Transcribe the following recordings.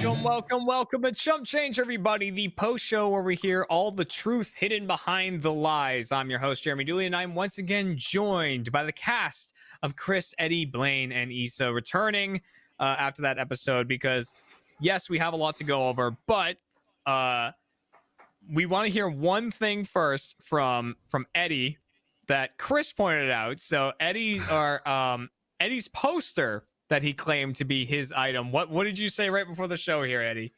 Welcome to Chump Change, everybody, the post show where we hear all the truth hidden behind the lies. I'm your host, Jeremy Dooley, and I'm once again joined by the cast of Chris, Eddie, Blaine, and Issa returning after that episode because, yes, we have a lot to go over, but we want to hear one thing first from Eddie that Chris pointed out. So Eddie's poster that he claimed to be his item. What did you say right before the show here, Eddie?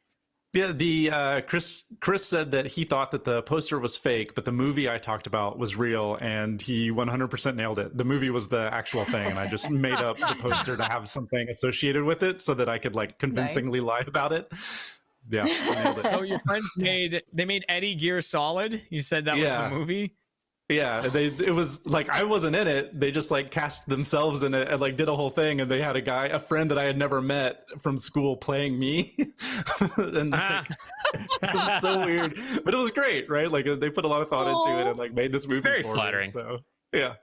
Yeah, the Chris said that he thought that the poster was fake, but the movie I talked about was real, and he 100% nailed it. The movie was the actual thing, and I just made up the poster to have something associated with it so that I could like convincingly lie about it. Yeah, I nailed it. So your friends made Eddie Gear Solid. You said that was the movie. Yeah, it was like I wasn't in it. They just like cast themselves in it and like did a whole thing. And they had a friend that I had never met from school playing me. And like, it was so weird, but it was great, right? Like they put a lot of thought into it and like made this movie. Very for flattering. Me, so yeah.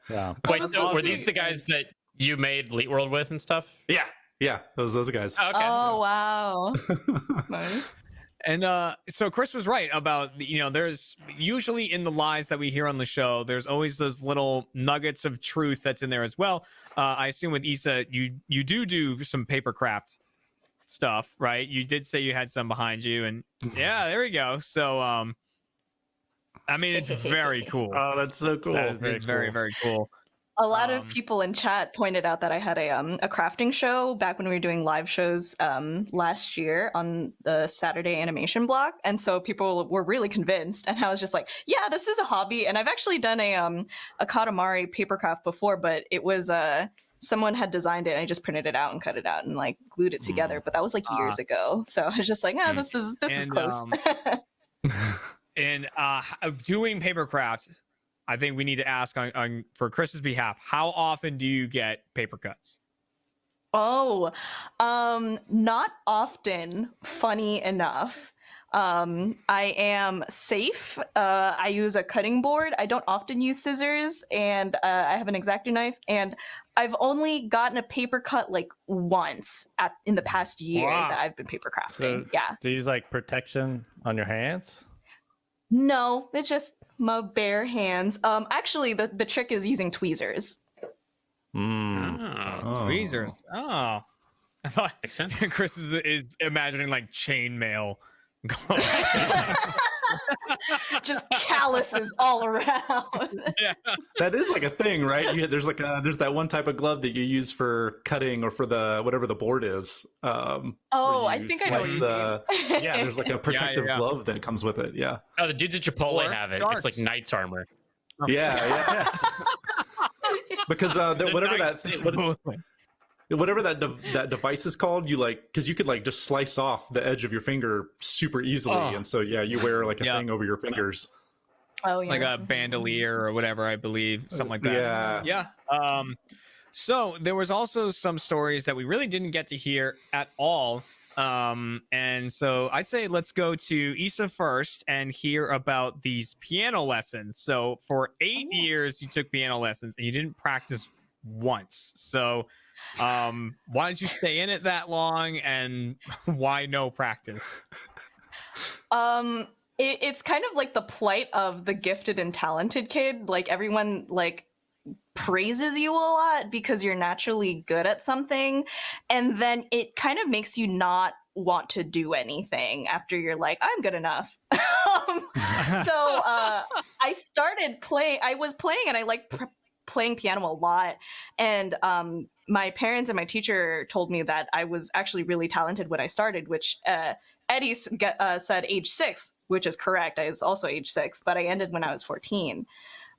Wait, so were these the guys that you made Elite World with and stuff? Yeah, those guys. Oh, okay. Wow. Nice. And so Chris was right about, there's usually in the lies that we hear on the show, there's always those little nuggets of truth that's in there as well. I assume with Issa, you do some papercraft stuff, right? You did say you had some behind you, and yeah, there we go. So, I mean, it's very cool. Oh, that's so cool. That is very, very cool. A lot of people in chat pointed out that I had a crafting show back when we were doing live shows last year on the Saturday animation block, and so people were really convinced. And I was just like, "Yeah, this is a hobby." And I've actually done a Katamari papercraft before, but it was someone had designed it, and I just printed it out and cut it out and like glued it together. But that was like years ago, so I was just like, "Ah, this is close." And doing papercraft, I think we need to ask on for Chris's behalf, how often do you get paper cuts? Oh, not often, funny enough. I am safe. I use a cutting board. I don't often use scissors, and I have an X-Acto knife, and I've only gotten a paper cut like once in the past year that I've been paper crafting. So, do you use like protection on your hands? No, it's just my bare hands. Actually, the trick is using tweezers. Tweezers. Oh, I thought Chris is imagining like chainmail. Just calluses all around. Yeah. That is like a thing, right? There's that one type of glove that you use for cutting or for the whatever the board is. I think I know what you mean. Yeah, there's like a protective glove that comes with it. Yeah. Oh, the dudes at Chipotle have it. Darts. It's like knight's armor. Yeah. Because whatever that device is called, you like, because you could like just slice off the edge of your finger super easily, and so you wear like a thing over your fingers. Oh yeah, like a bandolier or whatever, I believe, something like that. Yeah. So there was also some stories that we really didn't get to hear at all. And so I'd say let's go to Issa first and hear about these piano lessons. So for 8 years you took piano lessons and you didn't practice once. So why did you stay in it that long, and why no practice? It's kind of like the plight of the gifted and talented kid. Like everyone like praises you a lot because you're naturally good at something, and then it kind of makes you not want to do anything after you're like, I'm good enough. So I started playing. I was playing, and I liked playing piano a lot, and my parents and my teacher told me that I was actually really talented when I started, which Eddie said age 6, which is correct. I was also age 6, but I ended when I was 14.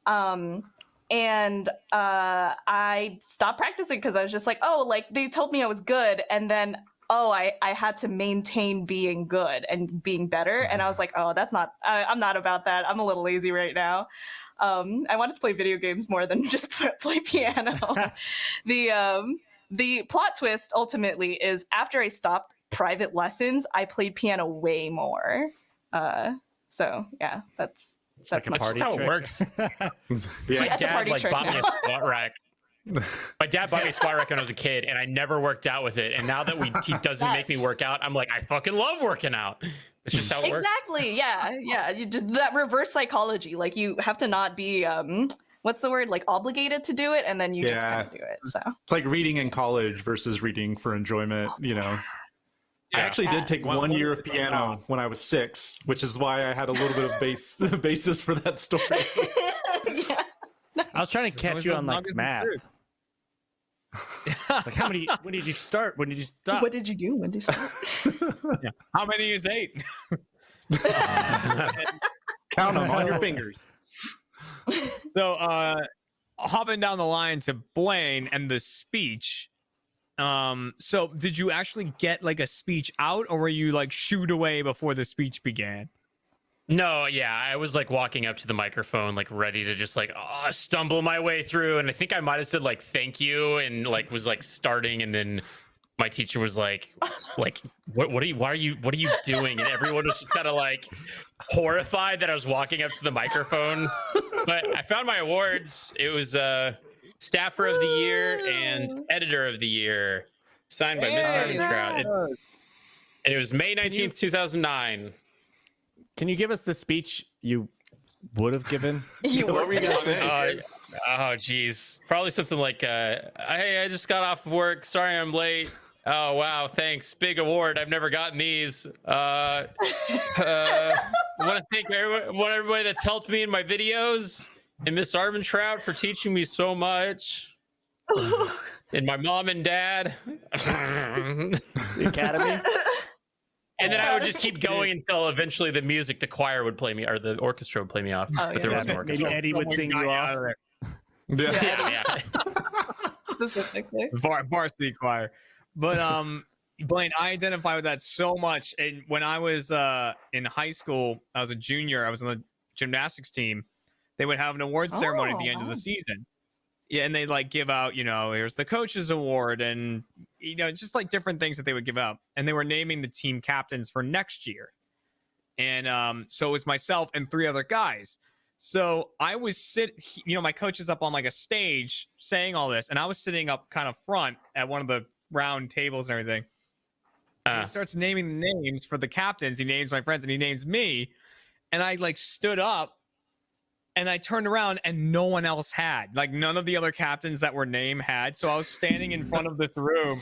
And I stopped practicing because I was just like, oh, like they told me I was good, and then I had to maintain being good and being better, and I was like, oh, that's not. I'm not about that. I'm a little lazy right now. I wanted to play video games more than just play piano. The plot twist ultimately is after I stopped private lessons, I played piano way more. So yeah, that's like my how it works. Yeah, My That's a dad party like trick bought me now. a squat rack. My dad bought me a squat rack when I was a kid, and I never worked out with it. And now that he doesn't make me work out, I'm like, I fucking love working out. It's just how it works. Exactly. Yeah. You just that reverse psychology. Like you have to not be what's the word? Like obligated to do it, and then you just kind of do it. So it's like reading in college versus reading for enjoyment. You know. I actually did take 1 year of piano when I was 6, which is why I had a little bit of basis for that story. yeah. I was trying to catch you on like math. It's like when did you start? When did you stop? What did you do? When did you start? Yeah. How many is 8? Count them on your fingers. So hopping down the line to Blaine and the speech. So did you actually get like a speech out, or were you like shooed away before the speech began? No, yeah, I was like walking up to the microphone, like ready to just like stumble my way through, and I think I might have said like thank you, and like was like starting, and then my teacher was like what are you doing? And everyone was just kind of like horrified that I was walking up to the microphone. But I found my awards. It was Staffer of the Year and Editor of the Year, signed by Mr. Trout. And it was May 19th, 2009. Can you give us the speech you would have given? What were you gonna say? Oh, geez. Probably something like, hey, I just got off of work. Sorry I'm late. Oh, wow, thanks. Big award. I've never gotten these. I want to thank everybody that's helped me in my videos. And Miss Armentrout for teaching me so much. And my mom and dad. The Academy. And then I would just keep going until eventually the choir would play me, or the orchestra would play me off. But there was no orchestra. Maybe Eddie would sing you off. Yeah. Specifically. Varsity choir. But Blaine, I identify with that so much. And when I was in high school, I was a junior. I was on the gymnastics team. They would have an awards ceremony at the end of the season. Yeah, and they'd like give out, here's the coach's award, and just like different things that they would give out. And they were naming the team captains for next year. And so it was myself and 3 other guys. So I was my coach is up on like a stage saying all this, and I was sitting up kind of front at one of the round tables and everything. He starts naming the names for the captains. He names my friends and he names me. And I like stood up. And I turned around and no one else had. Like none of the other captains that were named had. So I was standing in front of this room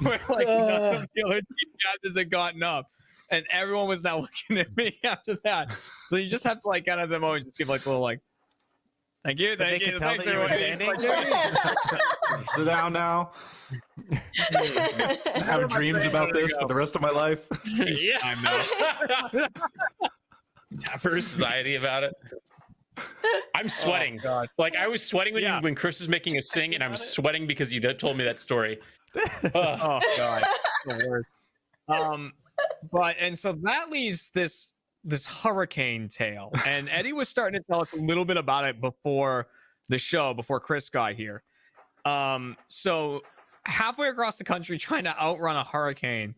where like none of the other team captains had gotten up. And everyone was now looking at me after that. So you just have to like kind of the moment just give like a little like, thank you, thanks everyone. Sit down now. I have dreams about this for the rest of my life. Yeah, I know. Have anxiety about it. I'm sweating. Oh, like I was sweating when Chris was making us sing, and I'm sweating because you told me that story. Oh God, the worst. But and so that leaves this hurricane tale, and Eddie was starting to tell us a little bit about it before the show, before Chris got here. So halfway across the country, trying to outrun a hurricane.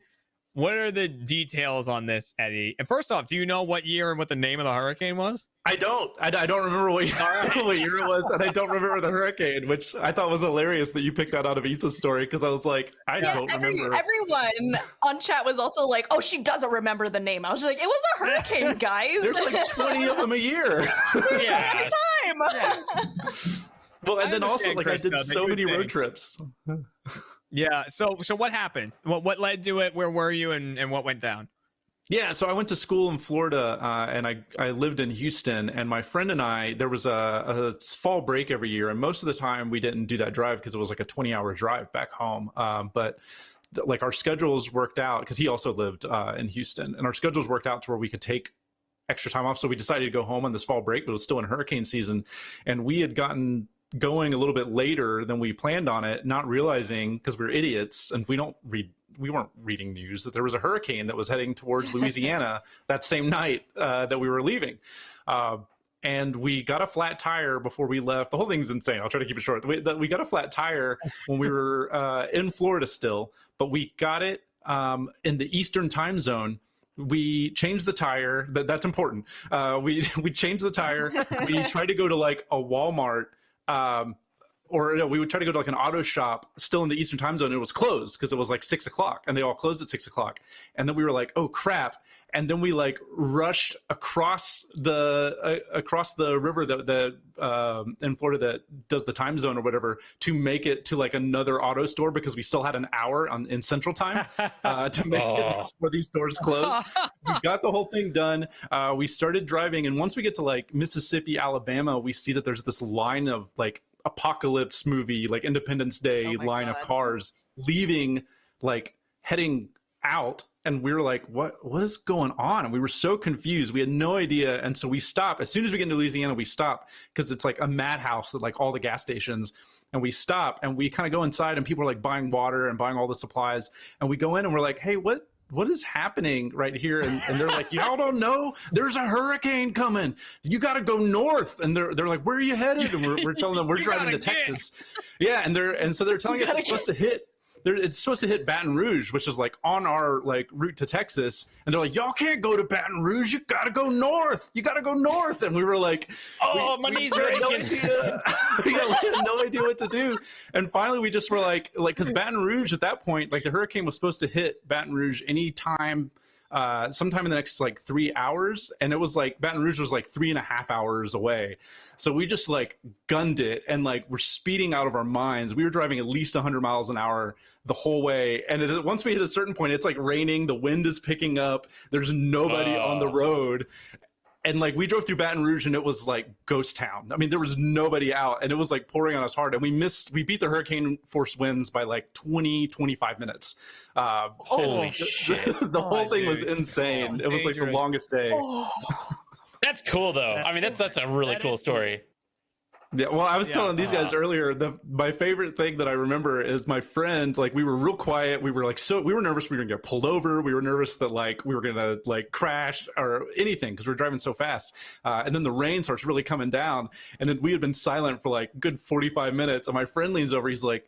What are the details on this, Eddie? And first off, do you know what year and what the name of the hurricane was? I don't remember what year it was, and I don't remember the hurricane, which I thought was hilarious that you picked that out of Issa's story, because I was like, I don't remember. Everyone on chat was also like, oh, she doesn't remember the name. I was like, it was a hurricane, guys. There's like 20 of them a year. Yeah. Every time. Yeah. Well, and then also, like, I did so many road trips. Yeah. So what happened? What led to it? Where were you, and what went down? Yeah, so I went to school in Florida, and I lived in Houston, and my friend and I, there was a fall break every year, and most of the time we didn't do that drive because it was like a 20-hour drive back home. But like our schedules worked out, because he also lived in Houston, and our schedules worked out to where we could take extra time off. So we decided to go home on this fall break, but it was still in hurricane season, and we had gotten going a little bit later than we planned on it, not realizing, because we're idiots and we weren't reading news, that there was a hurricane that was heading towards Louisiana that same night that we were leaving. And we got a flat tire before we left. The whole thing's insane. I'll try to keep it short. We got a flat tire when we were in Florida still, but we got it in the Eastern time zone. We changed the tire. That's important. We changed the tire. We tried to go to like a Walmart or we would try to go to like an auto shop still in the Eastern time zone. And it was closed because it was like 6 o'clock, and they all closed at 6 o'clock. And then we were like, oh crap. And then we like rushed across the river that in Florida that does the time zone or whatever to make it to like another auto store, because we still had an hour in Central Time to make it before these stores closed. We got the whole thing done. We started driving, and once we get to like Mississippi, Alabama, we see that there's this line of like apocalypse movie, like Independence Day line of cars leaving, like heading out. And we were like, what is going on? And we were so confused. We had no idea. And so we stopped. As soon as we get into Louisiana, we stop, because it's like a madhouse at like all the gas stations. And we stop and we kind of go inside, and people are like buying water and buying all the supplies. And we go in and we're like, hey, what is happening right here? And they're like, y'all don't know? There's a hurricane coming. You got to go north. And they're like, where are you headed? And we're telling them we're driving to Texas. Yeah. And so they're telling us it's supposed to hit. It's supposed to hit Baton Rouge, which is like on our like route to Texas. And they're like, y'all can't go to Baton Rouge. You got to go north. You got to go north. And we were like, my knees are aching. We had no idea what to do. And finally we just were like, because Baton Rouge at that point, like the hurricane was supposed to hit Baton Rouge anytime, sometime in the next like 3 hours. And it was like, Baton Rouge was like 3.5 hours away. So we just like gunned it, and like we're speeding out of our minds. We were driving at least 100 miles an hour the whole way. And once we hit a certain point, it's like raining, the wind is picking up, there's nobody on the road. And like we drove through Baton Rouge, and it was like ghost town. I mean, there was nobody out, and it was like pouring on us hard. And we beat the hurricane force winds by like 25 minutes. Holy shit. The whole thing was insane. It was like the longest day. That's cool though. I mean, that's a really cool story. Yeah, well, I was telling these guys earlier, my favorite thing that I remember is my friend, like we were real quiet. We were like, we were nervous we were gonna get pulled over. We were nervous that like we were gonna like crash or anything, because we were driving so fast. And then the rain starts really coming down, and then we had been silent for like a good 45 minutes. And my friend leans over, he's like,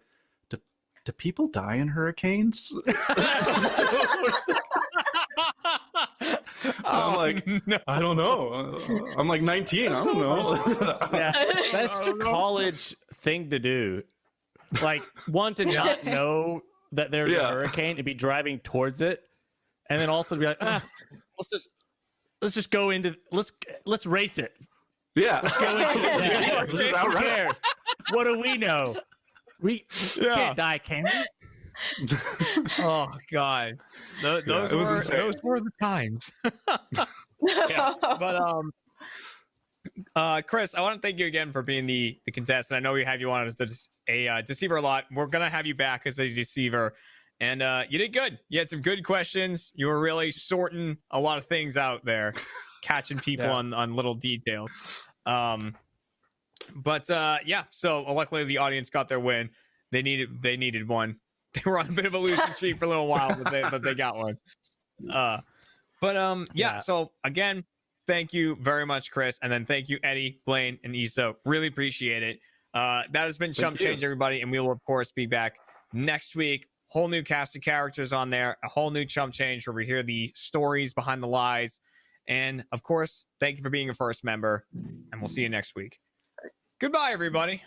do people die in hurricanes? I'm like, no. I don't know. I'm like 19. I don't know. Yeah, that's the college thing to do. Like, one, to not know that there's a hurricane and be driving towards it, and then also to be like, let's just go into let's race it. Yeah. Let's go into it. Who cares? What do we know? We can't die, can we? Oh God, those were the times. But Chris, I want to thank you again for being the contestant. I know we have you on as a deceiver a lot. We're gonna have you back as a deceiver, and you did good. You had some good questions. You were really sorting a lot of things out there, catching people on little details. But so luckily the audience got their win. They needed one. They were on a bit of a losing streak for a little while, but they got one. So again, thank you very much, Chris, and then thank you, Eddie, Blaine, and Iso. Really appreciate it. That has been Chump Change, everybody, and we will of course be back next week. Whole new cast of characters on there, a whole new Chump Change where we hear the stories behind the lies, and of course, thank you for being a first member, and we'll see you next week. Goodbye, everybody.